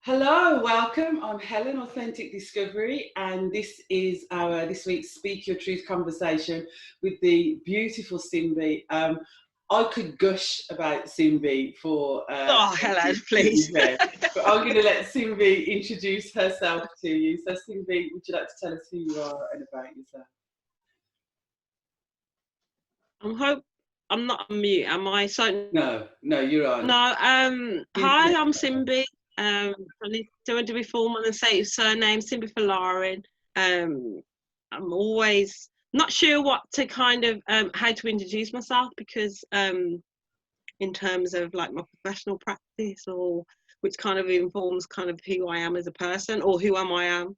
Hello, welcome. I'm Helen, Authentic Discovery, and this is our this week's Speak Your Truth conversation with the beautiful Simbi. I could gush about Simbi for Oh, hello, to be please. fair, but I'm going to let Simbi introduce herself to you. So, Simbi, would you like to tell us who you are and about yourself? I'm not on mute, am I? So No, no, you're on. no, Please hi, connect. I'm Simbi. I need to be formal and say surname Simbi for Lauren. I'm always not sure what to kind of how to introduce myself because in terms of like my professional practice or which kind of informs kind of who I am as a person or who I am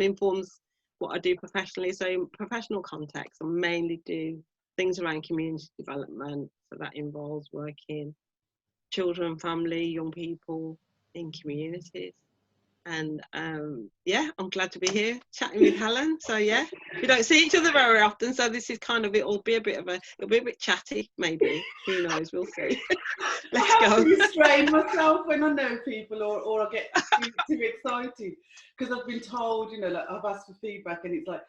informs what I do professionally. So in professional context, I mainly do things around community development. So that involves working children, family, young people in communities. And yeah, I'm glad to be here chatting with Helen. So yeah, we don't see each other very often, so this is kind of it'll be a bit chatty, maybe. Who knows? We'll see. I Let's have go. to restrain myself when I know people, or I get too excited because I've been told, like I've asked for feedback, and it's like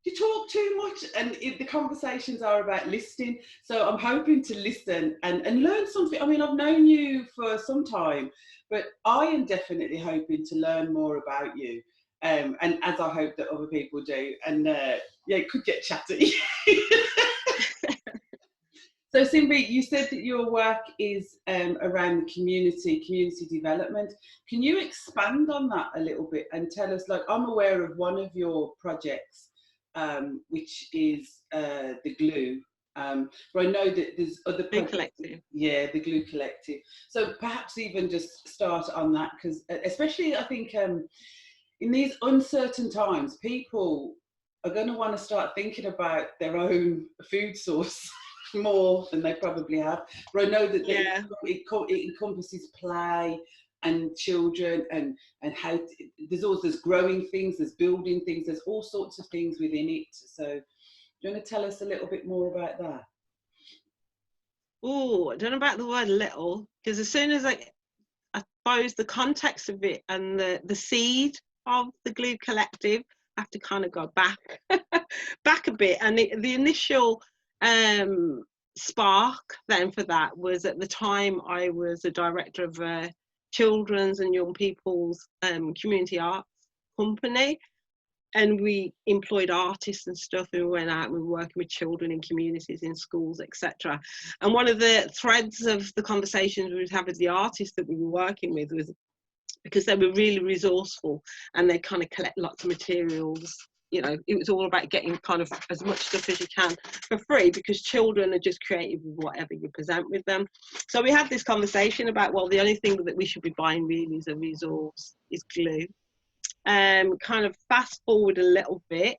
you talk too much, and the conversations are about listening. So I'm hoping to listen and learn something. I mean, I've known you for some time, but I am definitely hoping to learn more about you. And as I hope that other people do, and yeah, it could get chatty. So, Simbi, you said that your work is around community development. Can you expand on that a little bit and tell us? Like, I'm aware of one of your projects, which is the glue. But I know that there's other Blue projects. Collective. Yeah, the glue collective. So perhaps even just start on that, because especially I think in these uncertain times, people are going to want to start thinking about their own food source more than they probably have. But I know that Yeah. it encompasses play and children and how there's growing things, there's building things, there's all sorts of things within it. So do you want to tell us a little bit more about that? Oh, I don't know about the word little, because as soon as I suppose the context of it and the seed of the Glue Collective have to kind of go back back a bit. And the initial spark then for that was at the time I was a director of a children's and young people's community arts company, and we employed artists and stuff, and we went out and we were working with children in communities, in schools, etc. And one of the threads of the conversations we would have with the artists that we were working with was because they were really resourceful and they kind of collect lots of materials. It was all about getting kind of as much stuff as you can for free, because children are just creative with whatever you present with them. So we had this conversation about, well, the only thing that we should be buying really as a resource is glue. Kind of fast forward a little bit,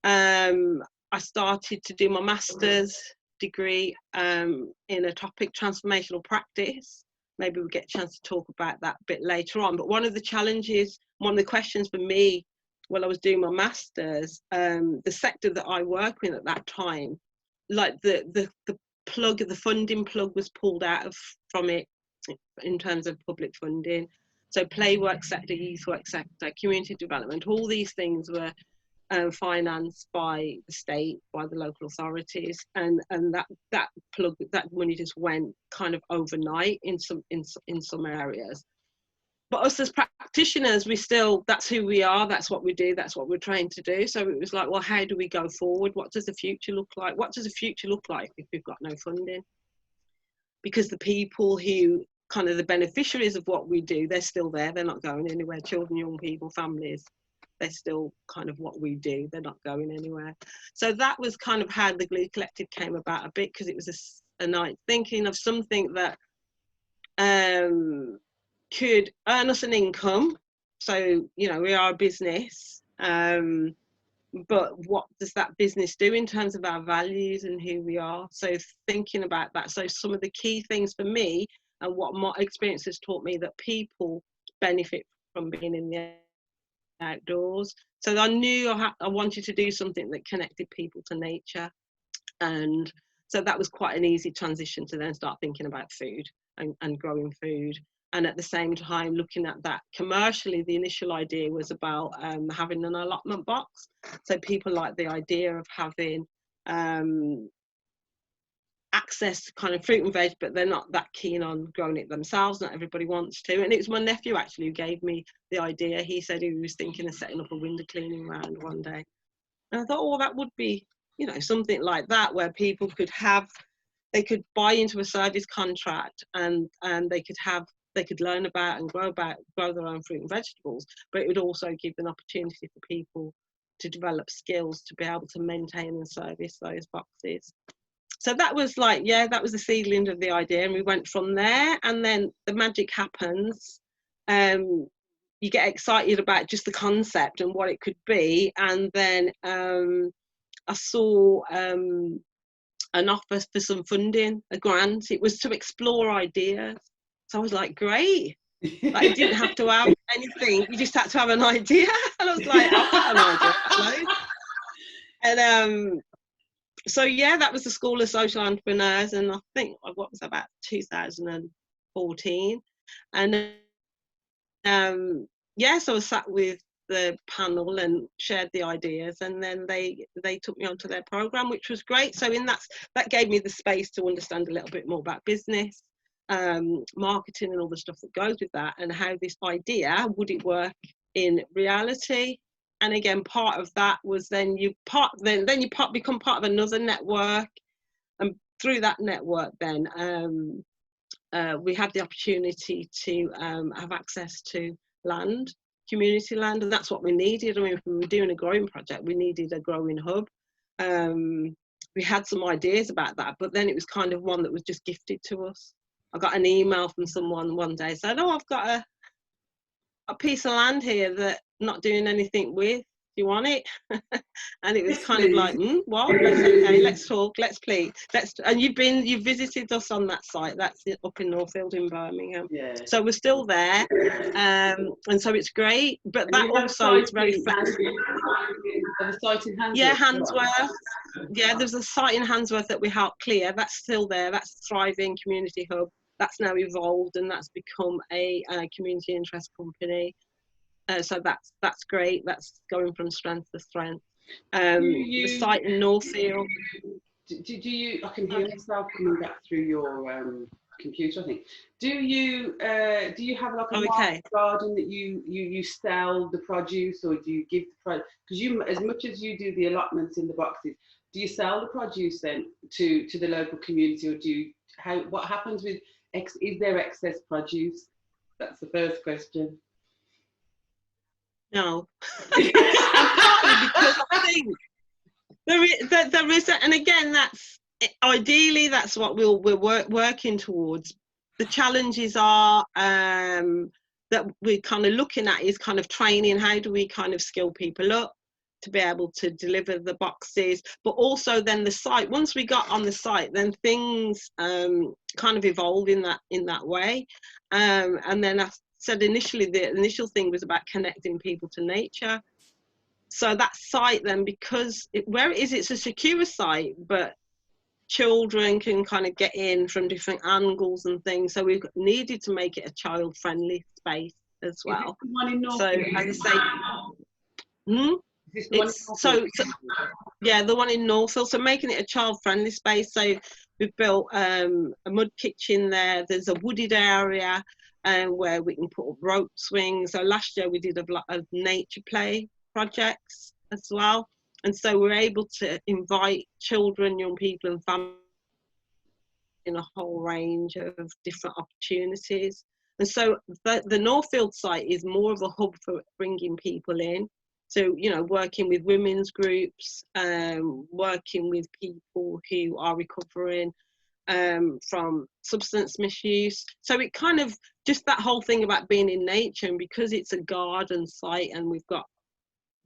I started to do my master's degree in a topic, transformational practice. Maybe we'll get a chance to talk about that a bit later on. But one of the questions for me while I was doing my master's, the sector that I work in at that time, like the funding plug was pulled out from it in terms of public funding. So play work sector, youth work sector, community development, all these things were financed by the state, by the local authorities, and that money just went kind of overnight in some areas. But us as practitioners, that's who we are, that's what we do, that's what we're trained to do. So it was like, well, how do we go forward? What does the future look like? What does the future look like if we've got no funding? Because the people who kind of the beneficiaries of what we do, they're still there, they're not going anywhere. Children, young people, families, they're still kind of what we do, they're not going anywhere. So that was kind of how the Glue Collective came about a bit, because it was a night thinking of something that could earn us an income. So, we are a business, but what does that business do in terms of our values and who we are? So thinking about that. So some of the key things for me and what my experience has taught me, that people benefit from being in the outdoors. So I knew I wanted to do something that connected people to nature. And so that was quite an easy transition to then start thinking about food. and growing food. And at the same time, looking at that commercially, the initial idea was about having an allotment box. So people like the idea of having access to kind of fruit and veg, but they're not that keen on growing it themselves. Not everybody wants to. And it was my nephew actually who gave me the idea. He said he was thinking of setting up a window cleaning round one day. And I thought, oh, that would be, you know, something like that, where people could have, they could buy into a service contract, and they could learn about and grow their own fruit and vegetables, but it would also give an opportunity for people to develop skills to be able to maintain and service those boxes. So that was like, yeah, that was the seedling of the idea, and we went from there. And then the magic happens. You get excited about just the concept and what it could be, and then I saw an offer for some funding, a grant. It was to explore ideas. So I was like, great. Like, you didn't have to have anything, you just had to have an idea. And I was like, I've got an idea. And so yeah, that was the School of Social Entrepreneurs, and I think what was that, about 2014. And yeah, so I sat with the panel and shared the ideas, and then they took me onto their program, which was great. So that gave me the space to understand a little bit more about business, marketing, and all the stuff that goes with that, and how this idea, would it work in reality? And again, part of that was then you become part of another network, and through that network then we had the opportunity to have access to land, community land, and that's what we needed. I mean, if we were doing a growing project, we needed a growing hub. We had some ideas about that, but then it was kind of one that was just gifted to us. I got an email from someone one day saying, oh, I've got a piece of land here that I'm not doing anything with. Do you want it? And it was kind of like, what? Okay, let's talk, let's play. And you've visited us on that site. That's up in Northfield in Birmingham. Yeah. So we're still there, and so it's great. But that also is very flexible. The site in Handsworth. Yeah, Handsworth. Yeah, there's a site in Handsworth that we helped clear. That's still there. That's a thriving community hub. That's now evolved, and that's become a community interest company. So that's great. That's going from strength to strength. The site in Northfield. Do you? I can hear myself coming back through your computer, I think. Do you have like a market garden that you sell the produce, or do you give the produce? Because you, as much as you do the allotments in the boxes, do you sell the produce then to the local community, or what happens with is there excess produce? That's the first question. No. Partly because I think there is, and again, that's ideally that's what we're working towards. The challenges are that we're kind of looking at is kind of training. How do we kind of skill people up to be able to deliver the boxes? But also then the site, once we got on the site, then things kind of evolve in that way. And then I said initially, the initial thing was about connecting people to nature. So that site then, because where it is, it's a secure site, but children can kind of get in from different angles and things. So we needed to make it a child-friendly space as well. So as I say, yeah, the one in Northfield. So making it a child-friendly space. So we've built a mud kitchen there. There's a wooded area where we can put up rope swings. So last year we did a lot of nature play projects as well. And so we're able to invite children, young people and families in a whole range of different opportunities. And so the Northfield site is more of a hub for bringing people in. So, you know, working with women's groups, working with people who are recovering from substance misuse. So it kind of, just that whole thing about being in nature, and because it's a garden site and we've got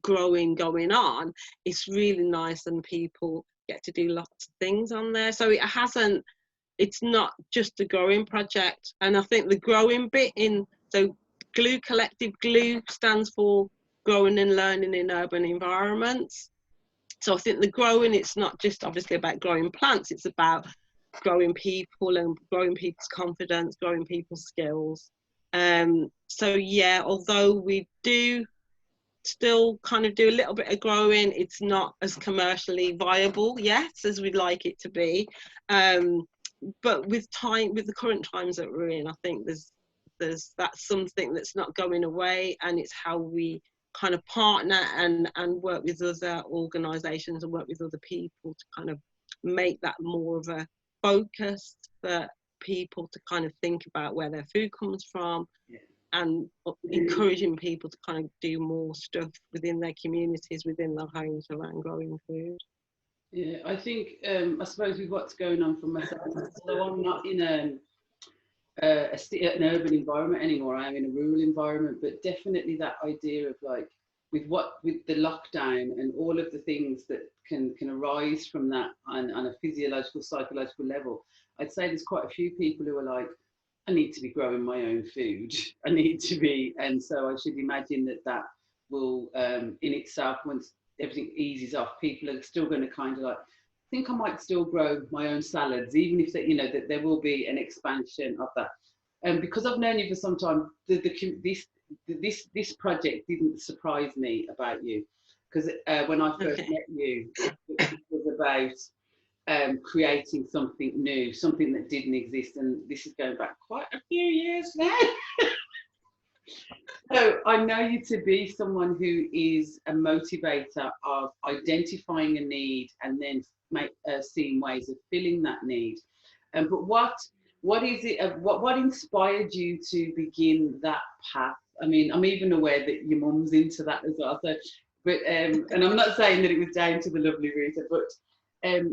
growing going on, it's really nice, and people get to do lots of things on there. So it's not just a growing project. And I think the growing bit so GLUE Collective, GLUE stands for growing and learning in urban environments. So I think the growing, it's not just obviously about growing plants, it's about growing people and growing people's confidence, growing people's skills. So yeah, although we do still kind of do a little bit of growing, it's not as commercially viable yet as we'd like it to be. But with the current times that we're in, I think that's something that's not going away, and it's how we kind of partner and work with other organisations and work with other people to kind of make that more of a focus for people to kind of think about where their food comes from, and encouraging people to kind of do more stuff within their communities, within their homes around growing food. Yeah, I think, I suppose with what's going on for myself, so I'm not in an urban environment anymore. I am in a rural environment, but definitely that idea of like, with the lockdown and all of the things that can arise from that on a physiological, psychological level, I'd say there's quite a few people who are like, I need to be growing my own food. I need to be, and so I should imagine that will, in itself, once everything eases off, people are still going to kind of like, I think I might still grow my own salads, even if that, that there will be an expansion of that. And because I've known you for some time, this project didn't surprise me about you, because when I first met you, it was about creating something new, something that didn't exist, and this is going back quite a few years now. So I know you to be someone who is a motivator of identifying a need and then seeing ways of filling that need. But what is it? What inspired you to begin that path? I mean, I'm even aware that your mum's into that as well. So, but and I'm not saying that it was down to the lovely Rita, but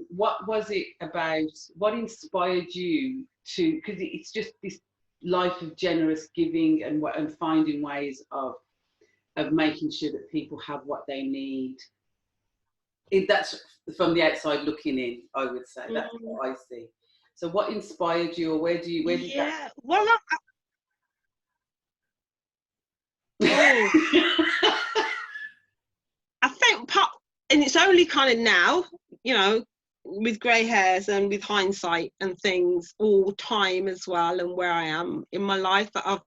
what was it about? What inspired you to? Because it's just this life of generous giving and finding ways of making sure that people have what they need. That's from the outside looking in, I would say. That's what I see. So what inspired you, or where did that... Well, I think and it's only kind of now, with grey hairs and with hindsight and things, all time as well, and where I am in my life, that I've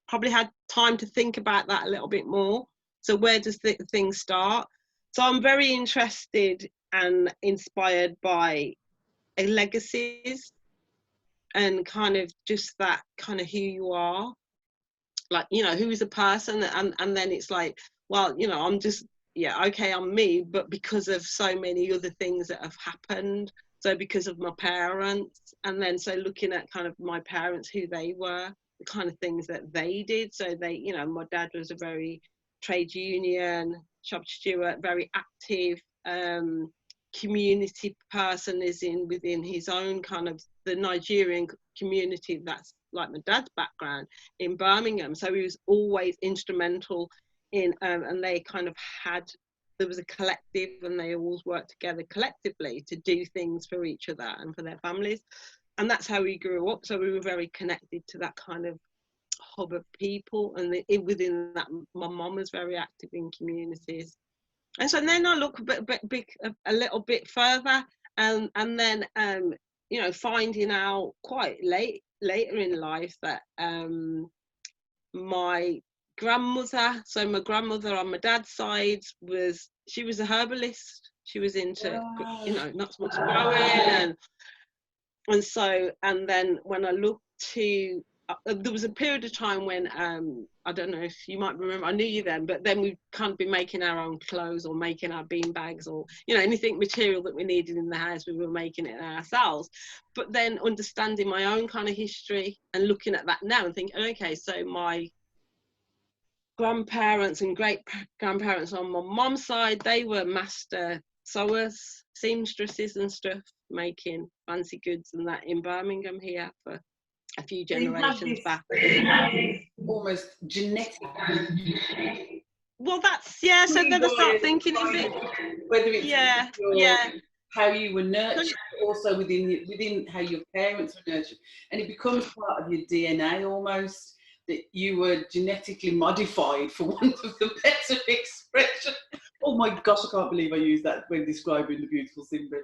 probably had time to think about that a little bit more. So where does things start? So I'm very interested and inspired by legacies and kind of just that kind of who you are, like, who is a person, and then it's like, well, I'm just, I'm me, but because of so many other things that have happened. So because of my parents, and then so looking at kind of my parents, who they were, the kind of things that they did. So they, my dad was a very trade union shop steward, very active community person, within his own kind of the Nigerian community that's like my dad's background in Birmingham. So he was always instrumental in, and they kind of there was a collective, and they always worked together collectively to do things for each other and for their families. And that's how we grew up. So we were very connected to that kind of hub of people. And within that, my mum was very active in communities. And so then I look a little bit further, and then finding out quite later in life that my grandmother on my dad's side was a herbalist. She was into not so much growing, and so, and then when I looked to there was a period of time when I don't know if you might remember, I knew you then, but then we can't be making our own clothes or making our bean bags or anything material that we needed in the house, we were making it ourselves. But then understanding my own kind of history and looking at that now and thinking, okay, so my grandparents and great grandparents on my mom's side, they were master sewers, seamstresses and stuff, making fancy goods and that in Birmingham here for a few generations back. Almost genetic. Well, that's so then I start thinking, is it whether it's how you were nurtured, also within how your parents were nurtured, and it becomes part of your DNA almost, that you were genetically modified, for want of the better expression. Oh my gosh, I can't believe I used that when describing the beautiful Simbi.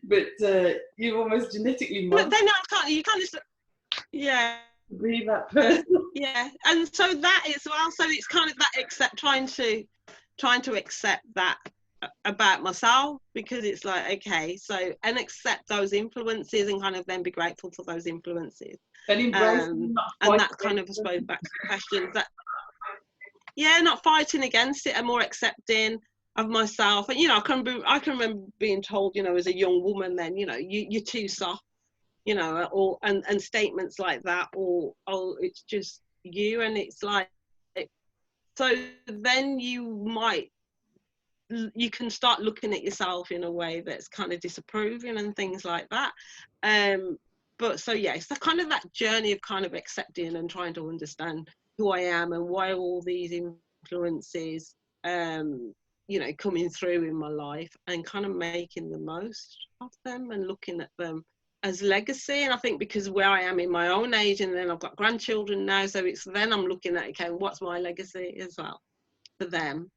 But you're almost genetically But modified then I can't, you kind of, yeah, to be that person. yeah. And so that is, well, so it's kind of that trying to accept that about myself, because it's like, okay, so, and accept those influences and kind of then be grateful for those influences. And embrace them, not And fight that kind of, I against suppose, them. back to the questions that, yeah, not fighting against it and more accepting of myself. And, you know, I can remember being told, you know, as a young woman then, you know, you're too soft, you know, or, and statements like that, or, oh, it's just you. And it's like, so then you can start looking at yourself in a way that's kind of disapproving and things like that. But so yeah, it's the kind of that journey of kind of accepting and trying to understand who I am and why all these influences you know, coming through in my life, and kind of making the most of them and looking at them as legacy. And I think because where I am in my own age, and then I've got grandchildren now, so it's then I'm looking at, okay, what's my legacy as well for them.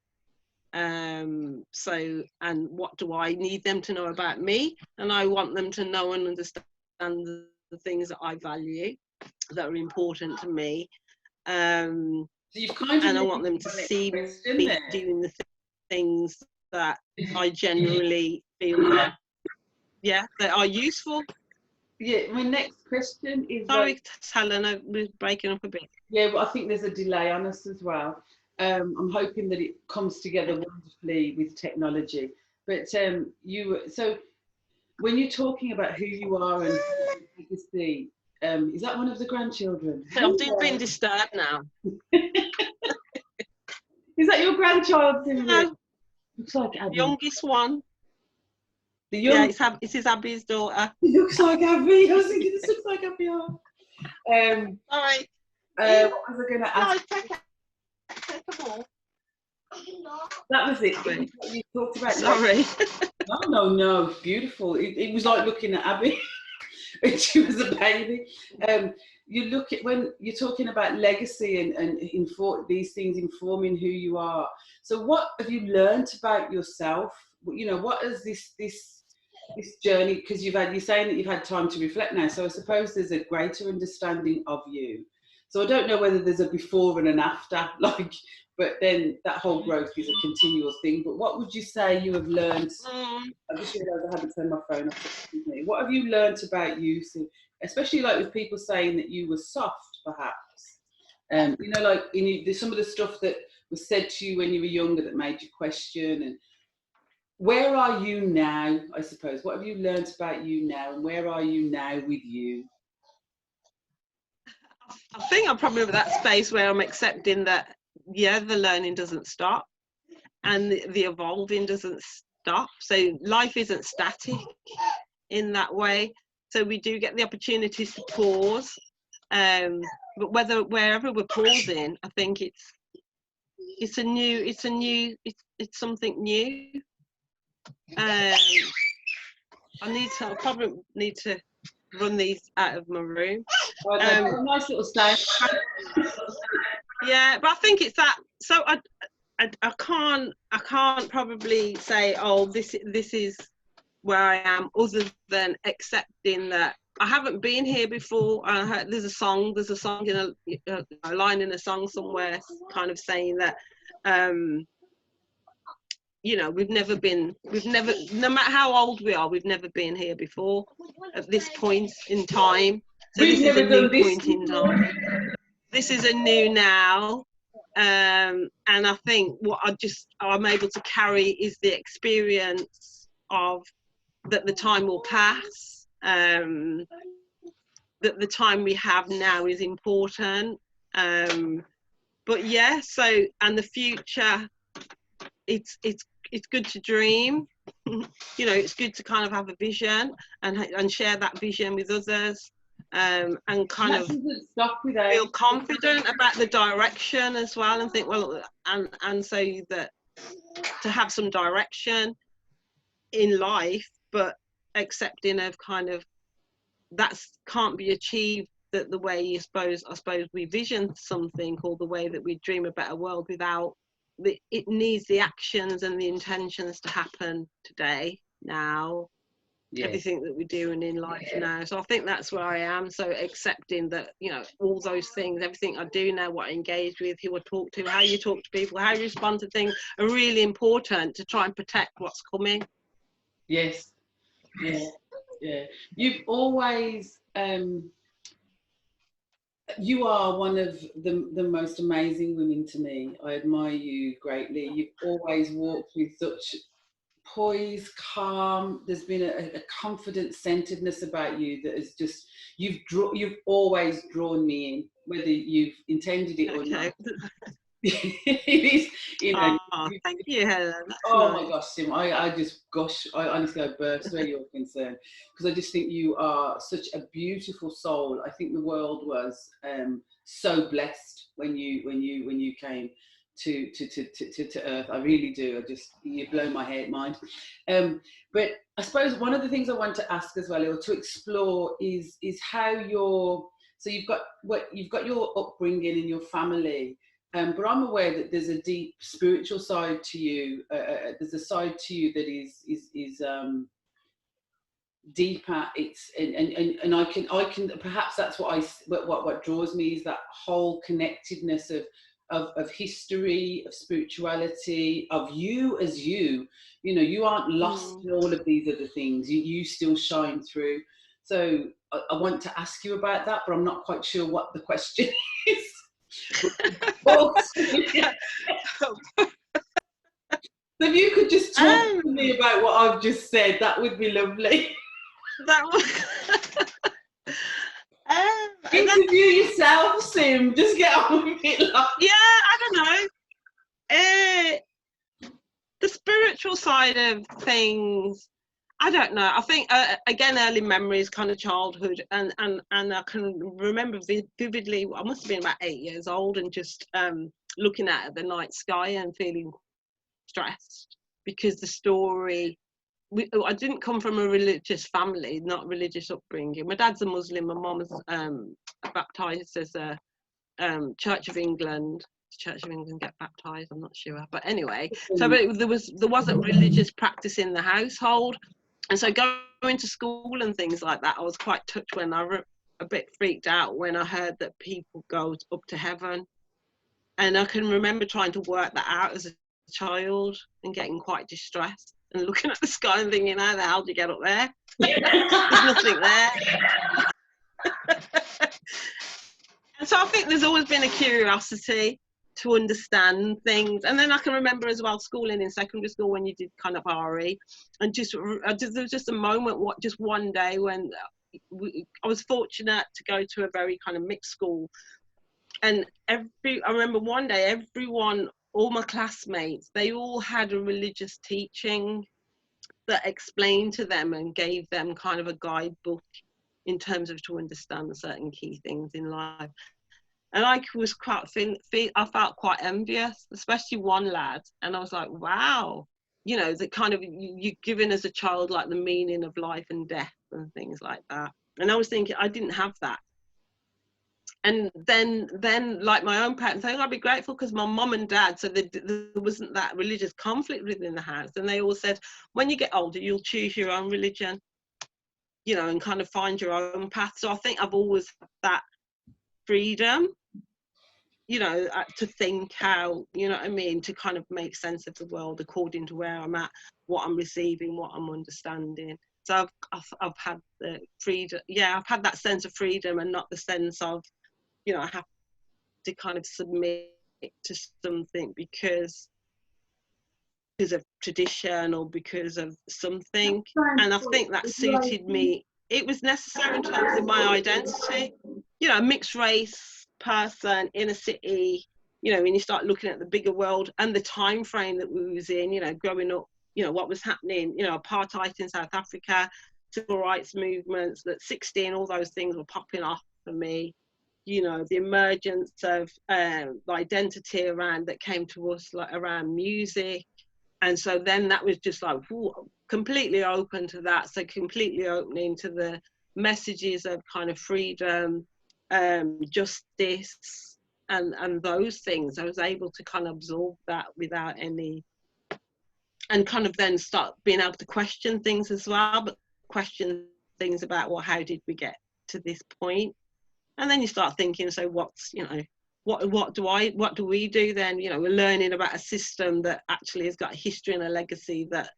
So, and what do I need them to know about me? And I want them to know and understand the things that I value, that are important to me. So you've kind of And I want them to see me doing the things that I genuinely feel that, yeah, that are useful. Yeah, my next question is Sorry, Helen, we're breaking up a bit. yeah, but I think there's a delay on us as well. I'm hoping that it comes together wonderfully with technology. But so when you're talking about who you are and legacy, is that one of the grandchildren? I'm being disturbed now. Is that your grandchild? No, Looks like Abby. youngest one. The Yeah, young. this is Abby's daughter. It looks like Abby. I was thinking this looks like Abby. Sorry. What was I going to ask? No, take a ball. That was it. You talked about. Sorry. No. Beautiful. It was like looking at Abby when she was a baby. You look at when you're talking about legacy and these things informing who you are. So, what have you learned about yourself? You know, what is this journey? Because you're saying that you've had time to reflect now. So, I suppose there's a greater understanding of you. So, I don't know whether there's a before and an after, but then that whole growth is a continual thing. But what would you say you have learned? I just realised I haven't turned my phone off. What have you learnt about you, especially like with people saying that you were soft, perhaps? You know, like there's some of the stuff that was said to you when you were younger that made you question. And where are you now, I suppose? What have you learnt about you now, and where are you now with you? I think I'm probably at that space where I'm accepting that, yeah, the learning doesn't stop and the evolving doesn't stop. So life isn't static in that way. So we do get the opportunities to pause. But wherever we're pausing, I think it's something new. I probably need to run these out of my room. A nice little sound. Yeah, but I think it's that. So I can't probably say, oh, this is where I am, other than accepting that I haven't been here before. There's a song in a line in a song somewhere, kind of saying that, you know, no matter how old we are, we've never been here before at this point in time. So this is a new point in time. This is a new now. And I think what I'm able to carry is the experience of that the time will pass, that the time we have now is important. But yeah, so, and the future, it's good to dream. You know, it's good to kind of have a vision and share that vision with others. And kind of feel confident about the direction as well, and think, well, and so that to have some direction in life, but accepting of kind of that can't be achieved that the way I suppose we vision something, or the way that we dream a better world, without it needs the actions and the intentions to happen today, now. Yeah. Everything that we're doing in life now. So I think that's where I am. So accepting that, you know, all those things, everything I do now, what I engage with, who I talk to, how you talk to people, how you respond to things, are really important to try and protect what's coming. Yes. Yeah. You've always you are one of the most amazing women to me. I admire you greatly. You've always walked with such poise, calm. There's been a confident centeredness about you that is just, you've always drawn me in, whether you've intended it or not. It is, you know. Oh, thank you, Helen. That's nice. My gosh, Sim, I just gush. I honestly, I burst where you're concerned, because I just think you are such a beautiful soul. I think the world was so blessed when you came to Earth. I really do. You blow my mind. But I suppose one of the things I want to ask as well, or to explore, is how you've got your upbringing in your family. But I'm aware that there's a deep spiritual side to you. There's a side to you that is deeper. It's and I can perhaps that's what draws me, is that whole connectedness of history, of spirituality, of you as you. You know, you aren't lost in all of these other things. You still shine through. So I want to ask you about that, but I'm not quite sure what the question is. If you could just talk to me about what I've just said, that would be lovely. Interview yourself, Sim. Just get on with it. I don't know. The spiritual side of things, I don't know. I think again, early memories, kind of childhood, and I can remember vividly. I must have been about 8 years old, and just looking at the night sky and feeling stressed because the story. I didn't come from a religious family, not a religious upbringing. My dad's a Muslim. My mum's baptised as a Church of England. Church of England get baptised? I'm not sure, but anyway. So there wasn't religious practice in the household, and so going to school and things like that, I was quite touched when a bit freaked out when I heard that people go up to heaven, and I can remember trying to work that out as a child and getting quite distressed and looking at the sky and thinking, how the hell do you get up there? There's nothing there. And so I think there's always been a curiosity to understand things. And then I can remember as well schooling in secondary school when you did kind of RE, and there was just a moment, just one day when I was fortunate to go to a very kind of mixed school, and I remember one day everyone, all my classmates, they all had a religious teaching that explained to them and gave them kind of a guidebook in terms of to understand certain key things in life. And I was I felt quite envious, especially one lad. And I was like, wow, you know, the kind of, you're given as a child, like the meaning of life and death and things like that. And I was thinking, I didn't have that. And then like my own parents, I think I'd be grateful because my mum and dad, so there wasn't that religious conflict within the house. And they all said, when you get older, you'll choose your own religion, you know, and kind of find your own path. So I think I've always had that freedom, you know, to think how, you know what I mean, to kind of make sense of the world according to where I'm at, what I'm receiving, what I'm understanding. So I've had the freedom. Yeah, I've had that sense of freedom, and not the sense of, you know, I have to kind of submit to something because of tradition or because of something. And I think that suited me. It was necessary in terms of my identity. You know, a mixed race person in a city, you know, when you start looking at the bigger world and the time frame that we was in, you know, growing up, you know, what was happening, you know, apartheid in South Africa, civil rights movements, that 16, all those things were popping off for me. You know, the emergence of the identity around that came to us, like around music. And so then that was just like, whoo, completely open to that. So completely opening to the messages of kind of freedom, justice, and those things. I was able to kind of absorb that without any, and kind of then start being able to question things as well, but question things about, well, how did we get to this point? And then you start thinking, so what's, you know, what do we do then? You know, we're learning about a system that actually has got a history and a legacy that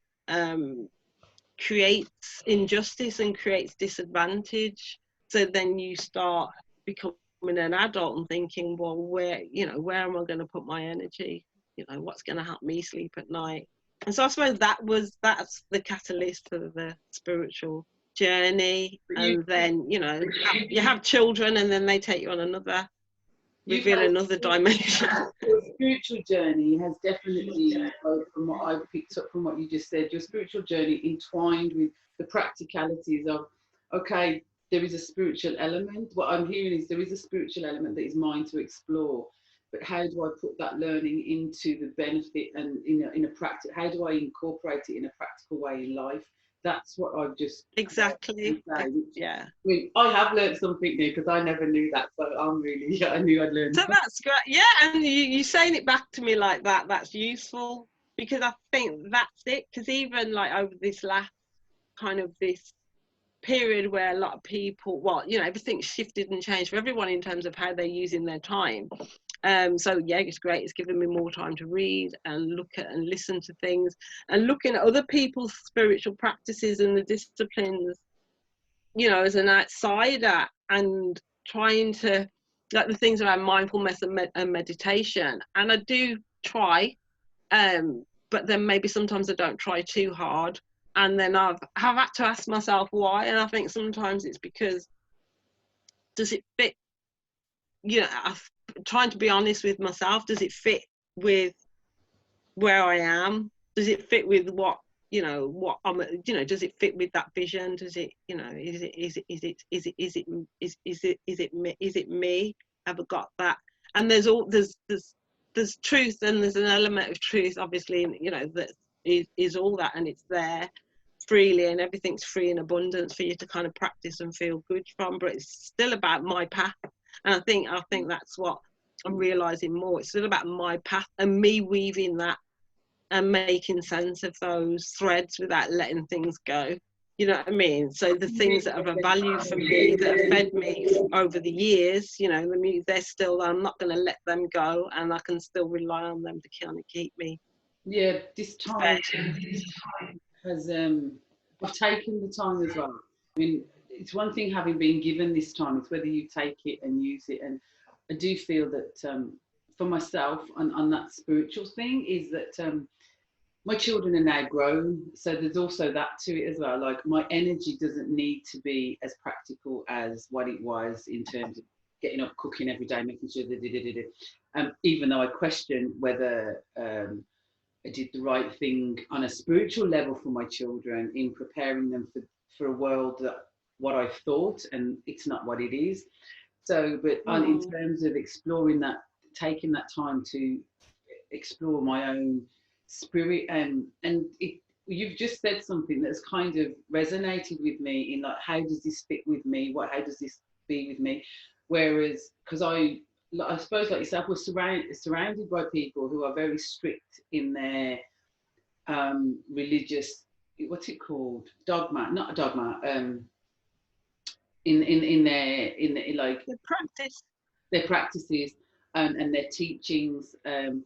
creates injustice and creates disadvantage. So then you start becoming an adult and thinking, well, where am I going to put my energy? You know, what's going to help me sleep at night? And so I suppose that's the catalyst for the spiritual journey. And then, you know, you have children, and then they take you on another, reveal another dimension. Your spiritual journey has definitely, from what I've picked up from what you just said, your spiritual journey entwined with the practicalities of, okay, there is a spiritual element. What I'm hearing is there is a spiritual element that is mine to explore, but how do I put that learning into the benefit and in a practice? How do I incorporate it in a practical way in life? That's what I've just exactly. Say, yeah. I mean, I have learned something new because I never knew that, so I'm really, I knew I'd learned. So that's great. Yeah, and you saying it back to me like that, that's useful, because I think that's it. Because even like over this last kind of this period where a lot of people, well, you know, everything's shifted and changed for everyone in terms of how they're using their time. So yeah, it's great. It's given me more time to read and look at and listen to things, and looking at other people's spiritual practices and the disciplines, you know, as an outsider, and trying to, like, the things around mindfulness and meditation. And I do try, but then maybe sometimes I don't try too hard, and then I've had to ask myself why. And I think sometimes it's because, does it fit, you know, I'm trying to be honest with myself, does it fit with where I am? Does it fit with what, you know, what I'm, you know, does it fit with that vision? Does it, you know, is it me? Have I got that? And there's truth, and there's an element of truth, obviously, you know, that is all that, and it's there freely, and everything's free in abundance for you to kind of practice and feel good from. But it's still about my path, and I think that's what I'm realizing more. It's still about my path and me weaving that and making sense of those threads without letting things go. You know what I mean? So the things that have a value for me, that have fed me over the years, you know, they're still, I'm not going to let them go, and I can still rely on them to kind of keep me. Yeah, this time has, I've taken the time as well. I mean, it's one thing having been given this time, it's whether you take it and use it. And I do feel that for myself, on that spiritual thing, is that my children are now grown, so there's also that to it as well. Like, my energy doesn't need to be as practical as what it was in terms of getting up, cooking every day, making sure that even though I question whether I did the right thing on a spiritual level for my children in preparing them for a world that what I thought, and it's not what it is. So, but in terms of exploring that, taking that time to explore my own spirit, and you've just said something that's kind of resonated with me in, like, how does this fit with me? How does this be with me? Whereas, because I suppose, like yourself, we're surrounded by people who are very strict in their religious, what's it called? Dogma, not a dogma. In their like their practices and their teachings, and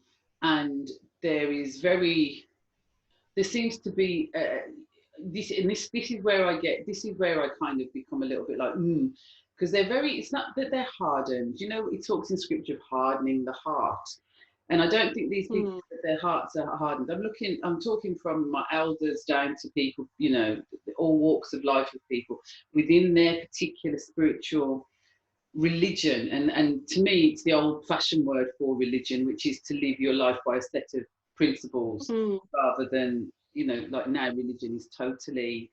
there seems to be this is where I kind of become a little bit like, because it's not that they're hardened. You know, it talks in scripture of hardening the heart, and I don't think these people that their hearts are hardened. I'm talking from my elders down to people, you know, all walks of life of people within their particular spiritual religion, and to me it's the old-fashioned word for religion, which is to live your life by a set of principles, rather than, you know, like now religion is totally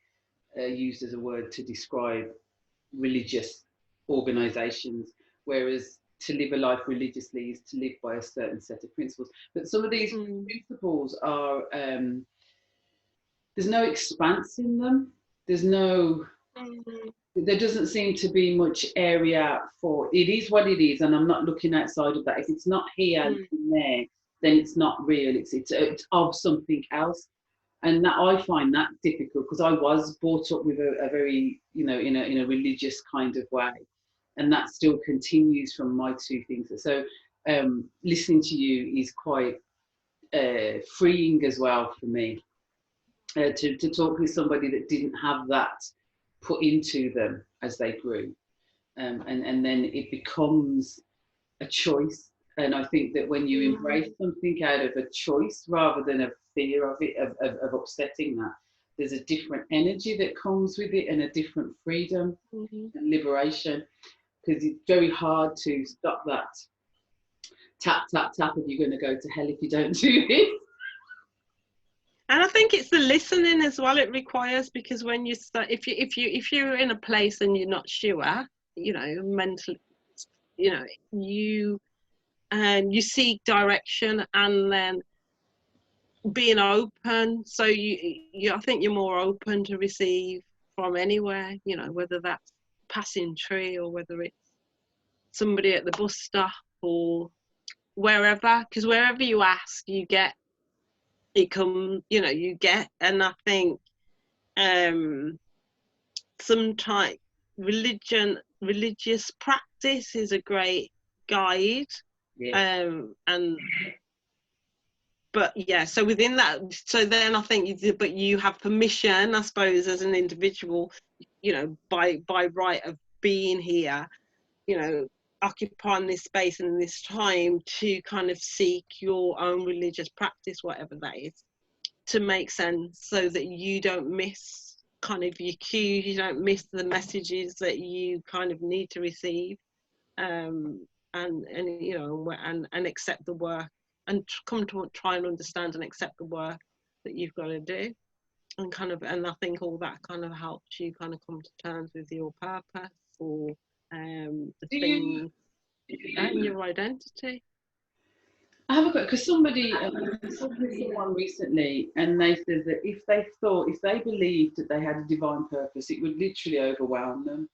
used as a word to describe religious organizations, whereas to live a life religiously is to live by a certain set of principles. But some of these principles are there's no expanse in them, there's no There doesn't seem to be much area for it. Is what it is, and I'm not looking outside of that. If it's not here and there, then it's not real. It's of something else, and that I find that difficult because I was brought up with a very, you know, in a religious kind of way, and that still continues from my two things. So listening to you is quite freeing as well for me, to talk with somebody that didn't have that put into them as they grew, and then it becomes a choice. And I think that when you embrace something out of a choice rather than a fear of it, of upsetting that, there's a different energy that comes with it and a different freedom and liberation, because it's very hard to stop that tap tap tap if you're going to go to hell if you don't do this. And I think it's the listening as well it requires, because when you start, if you're in a place and you're not sure, you know, mentally, you know, you seek direction, and then being open. So you I think you're more open to receive from anywhere, you know, whether that's passing tree or whether it's somebody at the bus stop or wherever, because wherever you ask, you get. It come, you know, you get. And I think sometimes religious practice is a great guide. But yeah, so within that, so then I think but you have permission, I suppose, as an individual, you know, by right of being here, you know, occupying this space and this time, to kind of seek your own religious practice, whatever that is, to make sense, so that you don't miss kind of your cues, you don't miss the messages that you kind of need to receive, and you know, and accept the work, and come to try and understand and accept the work that you've got to do, and kind of, and I think all that kind of helps you kind of come to terms with your purpose, or the thing and your identity. I have a question, because somebody said to someone recently, and they said that if they believed that they had a divine purpose, it would literally overwhelm them.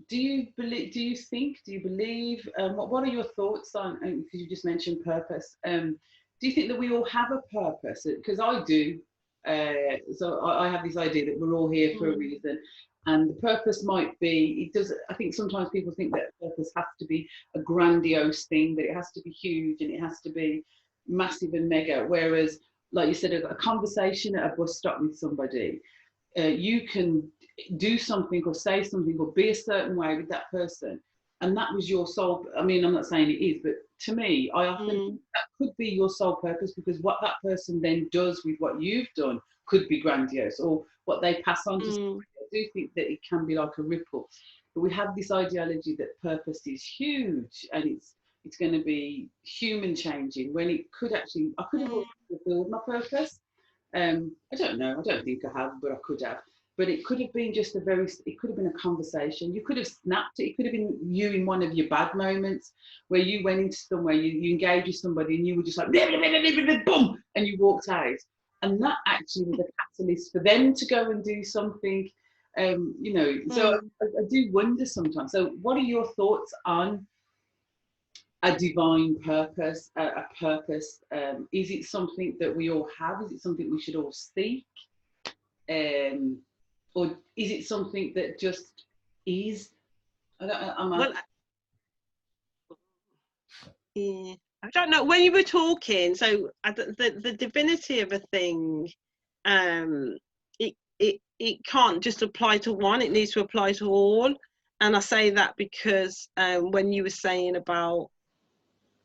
Do you believe? Do you believe? What are your thoughts on? Because you just mentioned purpose. Do you think that we all have a purpose? Because I do. So I have this idea that we're all here for a reason, and the purpose might be. It does. I think sometimes people think that purpose has to be a grandiose thing, that it has to be huge and it has to be massive and mega. Whereas, like you said, a conversation at a bus stop with somebody, you can do something or say something or be a certain way with that person, and that was your sole. I mean, I'm not saying it is, but to me, I often think that could be your sole purpose, because what that person then does with what you've done could be grandiose, or what they pass on to somebody. I do think that it can be like a ripple, but we have this ideology that purpose is huge and it's going to be human changing, when it could actually, I could have fulfilled my purpose. I don't know. I don't think I have, but I could have. But it could have been just it could have been a conversation. You could have snapped it. It could have been you in one of your bad moments where you went into somewhere, you engaged with somebody and you were just like, boom, and you walked out. And that actually was a catalyst for them to go and do something, you know. So I do wonder sometimes. So what are your thoughts on a divine purpose, a purpose? Is it something that we all have? Is it something we should all seek? Or is it something that just is? I don't know. When you were talking, so the divinity of a thing, it can't just apply to one. It needs to apply to all. And I say that because when you were saying about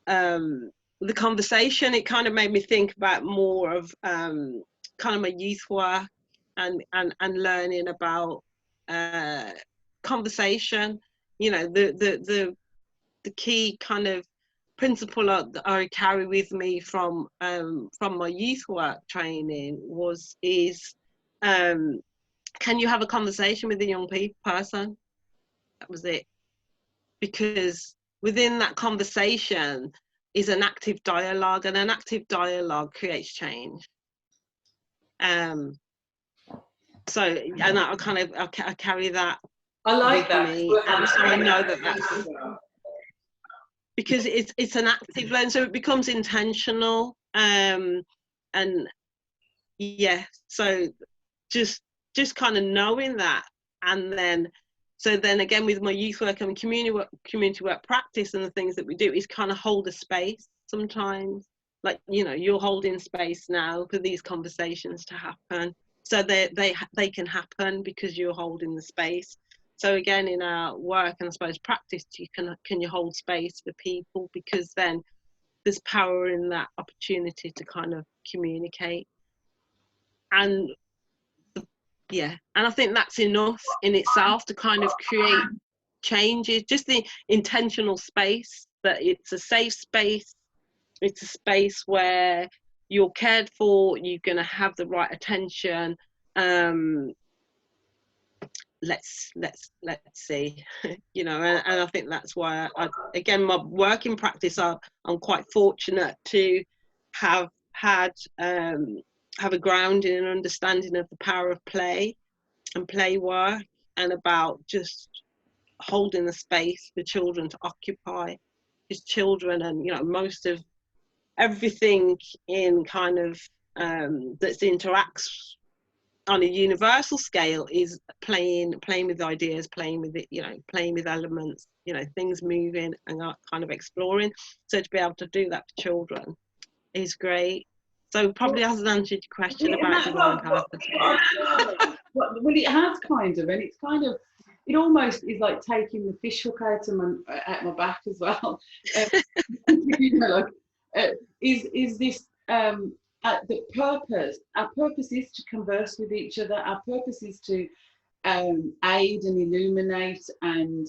the conversation, it kind of made me think about more of kind of my youth work and learning about conversation. You know, the key kind of principle I carry with me from my youth work training is can you have a conversation with a young person? That was it. Because within that conversation is an active dialogue, and an active dialogue creates change. So, and I kind of I carry that I like with that. me, and so I know that that's because it's an active learn, so it becomes intentional, and yeah, so just kind of knowing that, and then so then again with my youth work and community work practice and the things that we do is kind of hold a space sometimes, like, you know, you're holding space now for these conversations to happen, so they can happen because you're holding the space. So again, in our work and I suppose practice, you can you hold space for people, because then there's power in that opportunity to kind of communicate. And yeah, and I think that's enough in itself to kind of create changes, just the intentional space, that it's a safe space, it's a space where you're cared for, you're going to have the right attention. Let's see, you know, and I think that's why again, my working practice, I'm quite fortunate to have had have a grounding and understanding of the power of play and play work, and about just holding the space for children to occupy, because children, and you know, most of everything in kind of that interacts on a universal scale is playing with ideas, playing with it, you know, playing with elements, you know, things moving and kind of exploring. So to be able to do that for children is great. So probably hasn't answered your question about divine purpose. Well, it has kind of, and it's kind of, it almost is like taking the fish hook out of my back as well. You know, like, is this the purpose? Our purpose is to converse with each other. Our purpose is to aid and illuminate and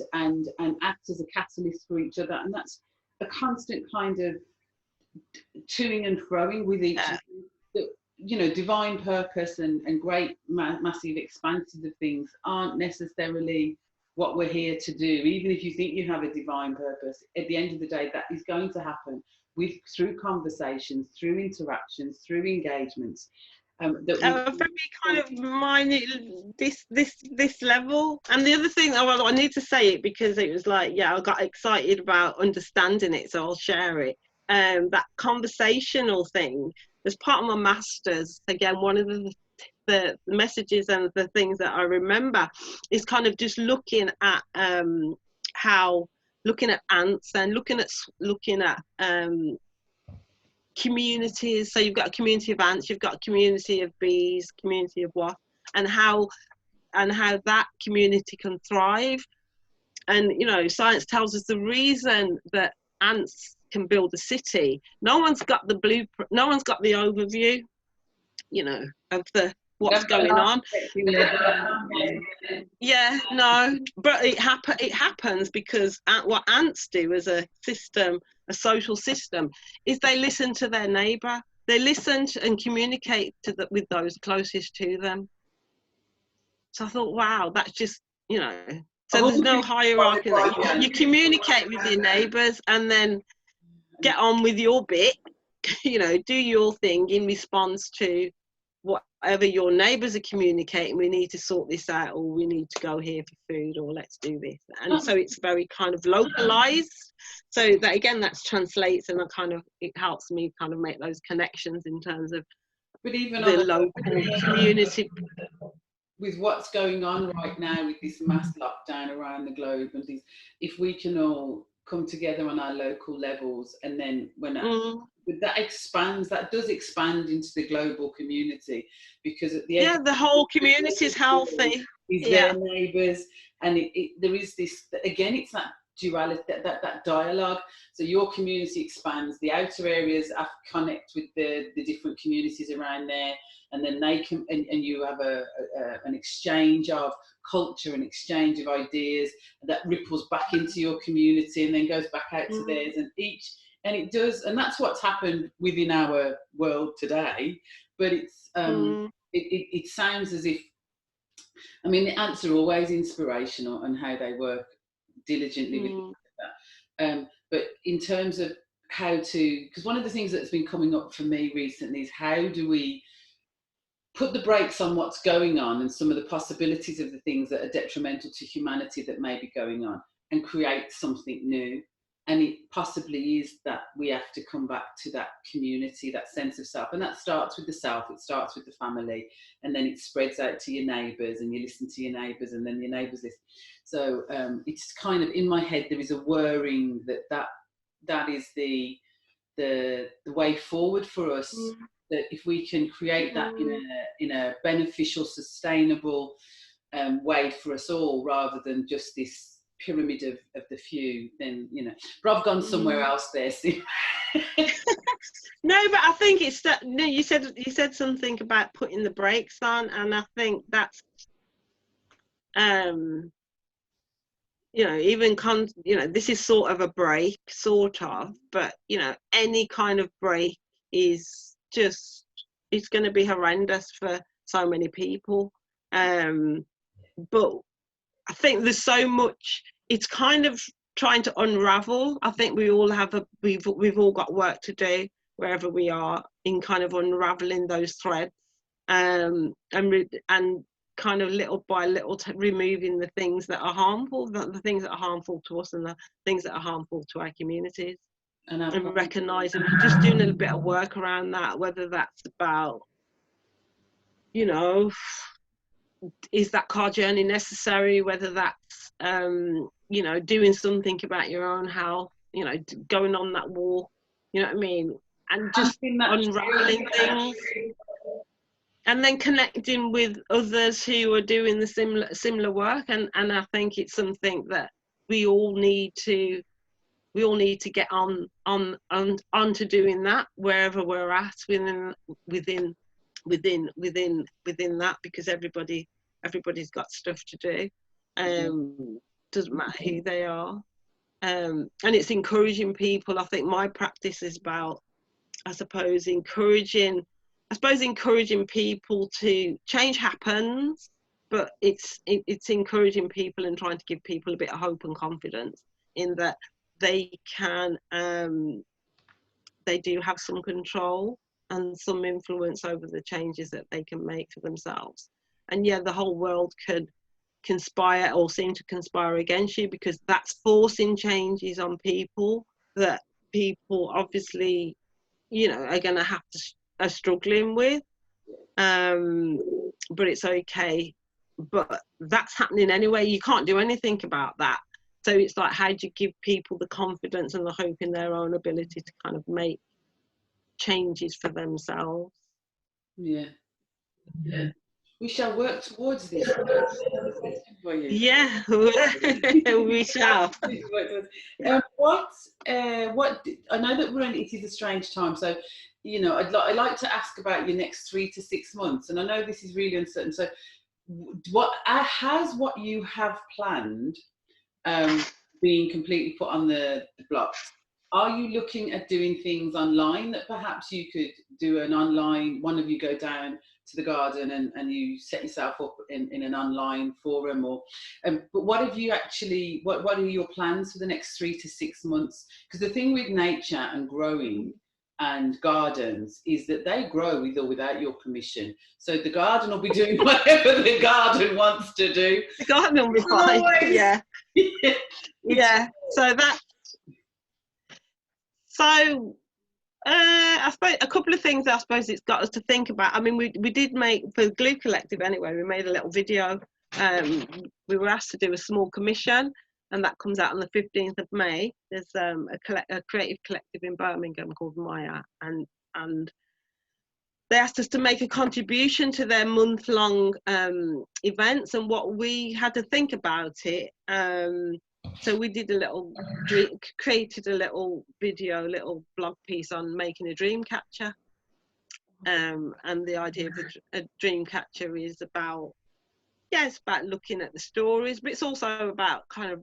act as a catalyst for each other, and that's a constant kind of toing and froing with each other. You know, divine purpose and great massive expanses of things aren't necessarily what we're here to do. Even if you think you have a divine purpose, at the end of the day, that is going to happen through conversations, through interactions, through engagements. Very kind of minute, this level. And the other thing, I need to say it because it was like, yeah, I got excited about understanding it, so I'll share it. That conversational thing as part of my masters. Again, one of the messages and the things that I remember is kind of just looking at how looking at ants and looking at communities. So you've got a community of ants, you've got a community of bees, community of wasps, and how that community can thrive. And you know, science tells us the reason that ants can build a city. No one's got the blueprint, no one's got the overview, you know, of what's going on. Yeah, no, but it happens because what ants do as a system, a social system, is they listen to their neighbour. They listen and communicate with those closest to them. So I thought, wow, that's just, you know, so there's no hierarchy. You communicate with your neighbours and then get on with your bit, you know, do your thing in response to whatever your neighbours are communicating. We need to sort this out, or we need to go here for food, or let's do this. And so it's very kind of localised. So that again, that translates, and it helps me kind of make those connections in terms of the local community. With what's going on right now with this mass lockdown around the globe, and things, if we can all come together on our local levels, and then when that expands, that does expand into the global community, because at the end, the whole community is healthy. Is their neighbours, and there is this, again, it's that duality, that dialogue. So your community expands, the outer areas connect with the different communities around there, and then they can, and you have an exchange of culture, an exchange of ideas that ripples back into your community and then goes back out to theirs, and it does, and that's what's happened within our world today. But it's it sounds as if, I mean, the ants are always inspirational and how they work diligently with that. But in terms of how to, because one of the things that's been coming up for me recently is how do we put the brakes on what's going on and some of the possibilities of the things that are detrimental to humanity that may be going on, and create something new. And it possibly is that we have to come back to that community, that sense of self. And that starts with the self, it starts with the family, and then it spreads out to your neighbours, and you listen to your neighbours, and then your neighbours listen. So it's kind of in my head, there is a whirring that is the way forward for us. That if we can create that in a beneficial, sustainable way for us all, rather than just this pyramid of the few, then, you know. But I've gone somewhere else there. No, but I think it's that. No, you said something about putting the brakes on, and I think that's you know, even you know, this is sort of a break, sort of, but you know, any kind of break is just, it's going to be horrendous for so many people. But I think there's so much, it's kind of trying to unravel. I think we all have we've all got work to do wherever we are in kind of unraveling those threads, and kind of little by little removing the things that are harmful, the things that are harmful to us, and the things that are harmful to our communities, and recognising, just doing a little bit of work around that, whether that's about, you know, is that car journey necessary, whether that's you know, doing something about your own health, you know, going on that walk, you know what I mean, and just unraveling things, and then connecting with others who are doing the similar work. And I think it's something that we all need to get onto doing that wherever we're at within that, because everybody's got stuff to do. Doesn't matter who they are. And it's encouraging people. I think my practice is about, I suppose, encouraging people to change. Happens, but it's encouraging people and trying to give people a bit of hope and confidence in that they can, they do have some control and some influence over the changes that they can make for themselves. And yeah, the whole world could conspire or seem to conspire against you, because that's forcing changes on people that people obviously, you know, are going to have to are struggling with. But it's okay. But that's happening anyway. You can't do anything about that. So it's like, how do you give people the confidence and the hope in their own ability to kind of make changes for themselves? Yeah. We shall work towards this. Yeah, we shall. What I know that it is a strange time, so, you know, I'd like to ask about your next 3 to 6 months, and I know this is really uncertain. So, what you have planned being completely put on the blocks? Are you looking at doing things online that perhaps you could do an online, one of you go down to the garden and you set yourself up in an online forum, or but what have you actually, what are your plans for the next 3 to 6 months? Because the thing with nature and growing and gardens is that they grow with or without your permission. So the garden will be doing whatever the garden wants to do. The garden will be fine. Yeah. Yeah. So I suppose a couple of things I suppose it's got us to think about. I mean, we did make, for Glue Collective anyway, we made a little video. We were asked to do a small commission, and that comes out on the 15th of May. There's a creative collective in Birmingham called Maya, and they asked us to make a contribution to their month-long events, and what we had to think about it. So we did created a little video, little blog piece on making a dream catcher. And the idea of a dream catcher is about, yeah, it's about looking at the stories, but it's also about kind of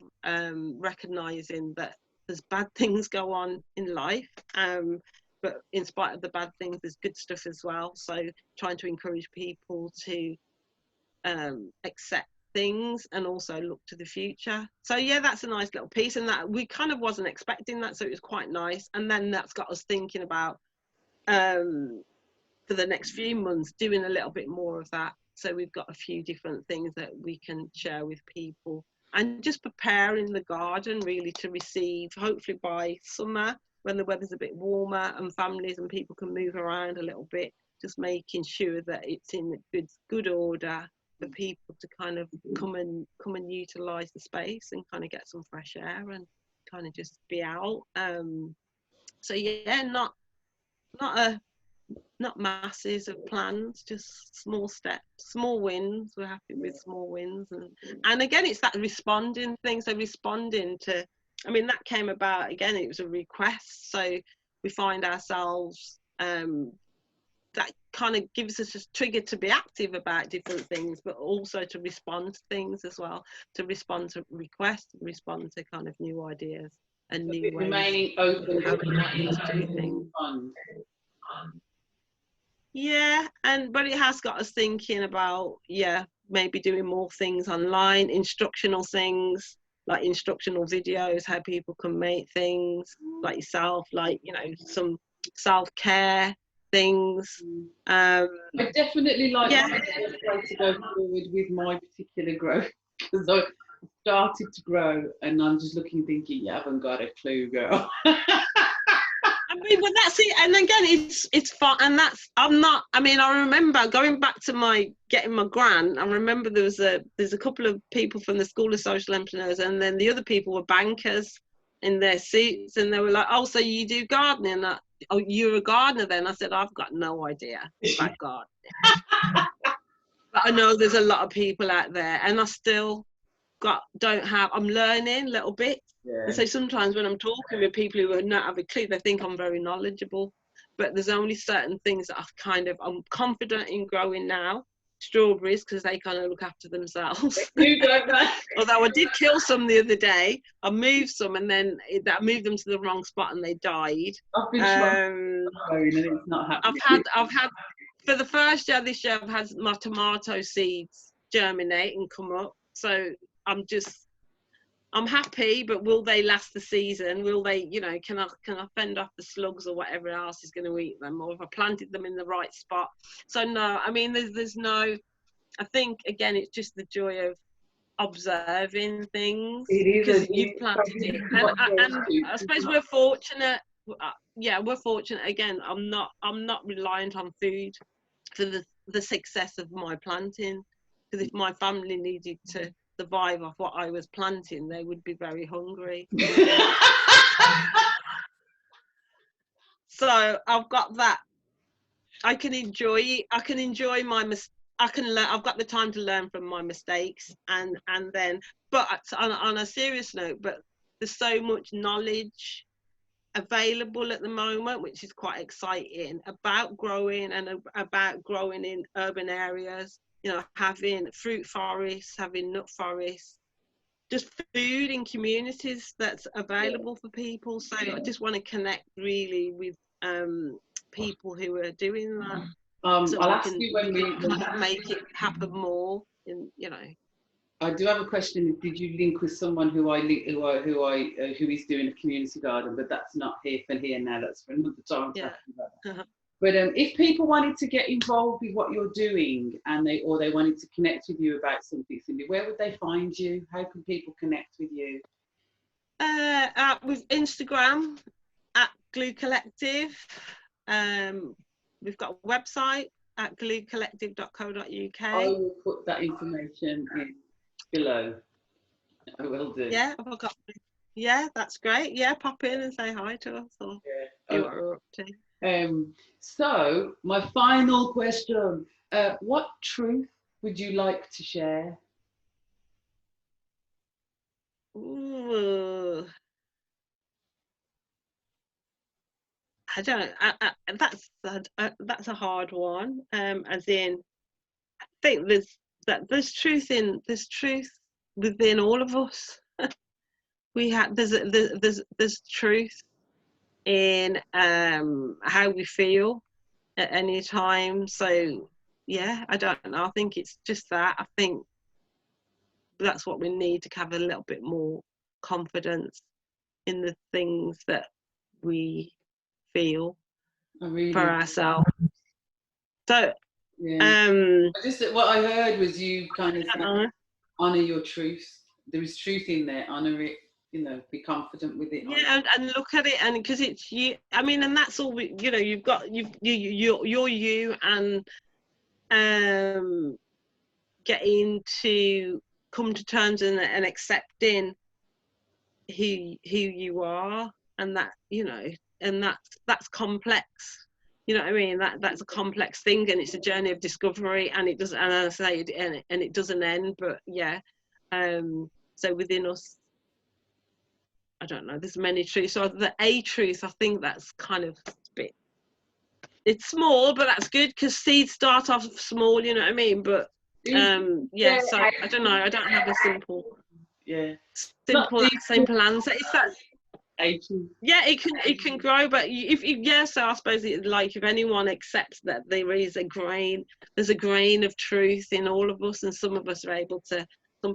recognising that there's bad things go on in life. But in spite of the bad things, there's good stuff as well. So trying to encourage people to accept things and also look to the future. So yeah, that's a nice little piece, and that we kind of wasn't expecting that, so it was quite nice. And then that's got us thinking about for the next few months, doing a little bit more of that. So we've got a few different things that we can share with people, and just preparing the garden really to receive, hopefully by summer, when the weather's a bit warmer and families and people can move around a little bit, just making sure that it's in good order for people to kind of come and utilize the space and kind of get some fresh air and kind of just be out. So yeah, not masses of plans, just small steps, small wins. We're happy with small wins, and again, it's that responding thing. So responding to, I mean, that came about again. It was a request, so we find ourselves that kind of gives us a trigger to be active about different things, but also to respond to things as well, to respond to requests, respond to kind of new ideas and new ways. Remaining open how we might need to do things. Yeah, but it has got us thinking about, maybe doing more things online, instructional things, like instructional videos, how people can make things like yourself, like, you know, some self-care things. I definitely like to go forward with my particular growth, because I started to grow and I'm just looking thinking, you haven't got a clue, girl. I mean, but that's it. And again, it's fun. And I remember going back to getting my grant. I remember there's a couple of people from the School of Social Entrepreneurs, and then the other people were bankers in their seats, and they were like, "Oh, so you do gardening? Oh, you're a gardener then?" I said, "I've got no idea about gardening." But I know there's a lot of people out there, and I still I'm learning a little bit. Yeah. And so sometimes when I'm talking with people who don't have a clue, they think I'm very knowledgeable, but there's only certain things that I'm confident in growing now. Strawberries, because they kind of look after themselves. Although I did kill some the other day. I moved some, and then I moved them to the wrong spot and they died. I've been and it's not happening. I've had for the first year this year, I've had my tomato seeds germinate and come up. So I'm happy, but will they last the season? Will they, you know, can I fend off the slugs or whatever else is going to eat them, or if I planted them in the right spot? So no, I mean, there's no, I think again, it's just the joy of observing things, because you've planted it, and I suppose we're fortunate. Yeah, we're fortunate. Again, I'm not reliant on food for the success of my planting, because if my family needed to survive off what I was planting, they would be very hungry. So I've got that. I can enjoy I've got the time to learn from my mistakes, and then, but on a serious note, but there's so much knowledge available at the moment, which is quite exciting, about growing and about growing in urban areas, you know, having fruit forests, having nut forests, just food in communities that's available for people. So I just want to connect really with people who are doing that. So I'll ask you when we make it happen more. You know, I do have a question. Did you link with someone who is doing a community garden? But that's not here for here now. That's for another time. Yeah. But if people wanted to get involved with what you're doing, and they wanted to connect with you about something, Simbi, where would they find you? How can people connect with you? With Instagram at Glue Collective. We've got a website at gluecollective.co.uk. I will put that information in below. I will do. Yeah, that's great. Yeah, pop in and say hi to us, or see what we're up to. So my final question: what truth would you like to share? Ooh. I don't. That's a hard one. As in, I think there's truth within all of us. There's truth in how we feel at any time. So yeah, I don't know. I think it's just that. I think that's what we need to have a little bit more confidence in the things that we feel for ourselves. So, Yeah. What I heard was you kind of honor your truth. There is truth in there. Honor it. You know, be confident with it. Yeah, and look at it, and because it's you. I mean, and that's all. You know, you're you, and getting to come to terms and accepting who you are, and that, you know, and that's complex. You know what I mean? That's a complex thing, and it's a journey of discovery, and it doesn't. And I say it, and it doesn't end. But yeah, so within us, I don't know. There's many truths. So the a truth, I think that's kind of a bit. It's small, but that's good because seeds start off small. You know what I mean? But yeah. So I don't know. I don't have a simple answer. It's that. Yeah, it can grow, but so I suppose like if anyone accepts that there's a grain of truth in all of us, and some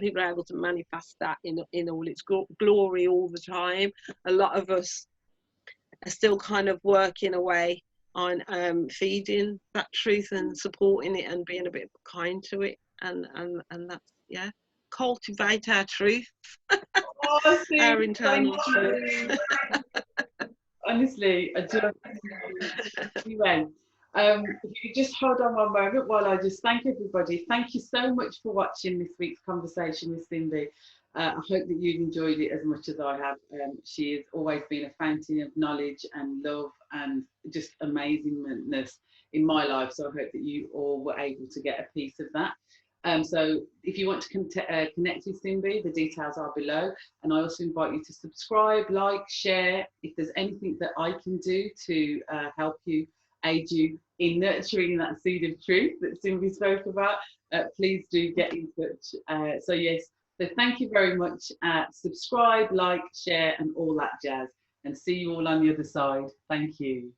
people are able to manifest that in all its glory all the time. A lot of us are still kind of working away on feeding that truth and supporting it and being a bit kind to it, and that's cultivate our truth. Our internal truth. Honestly, I just anyway, if you could just hold on one moment while I just thank everybody. Thank you so much for watching this week's conversation with Simbi. I hope that you've enjoyed it as much as I have. She has always been a fountain of knowledge and love and just amazingness in my life. So I hope that you all were able to get a piece of that. So if you want to connect with Simbi, the details are below. And I also invite you to subscribe, like, share. If there's anything that I can do to help you, aid you in nurturing that seed of truth that Simbi spoke about, please do get in touch. So yes, so thank you very much. Subscribe, like, share, and all that jazz. And see you all on the other side. Thank you.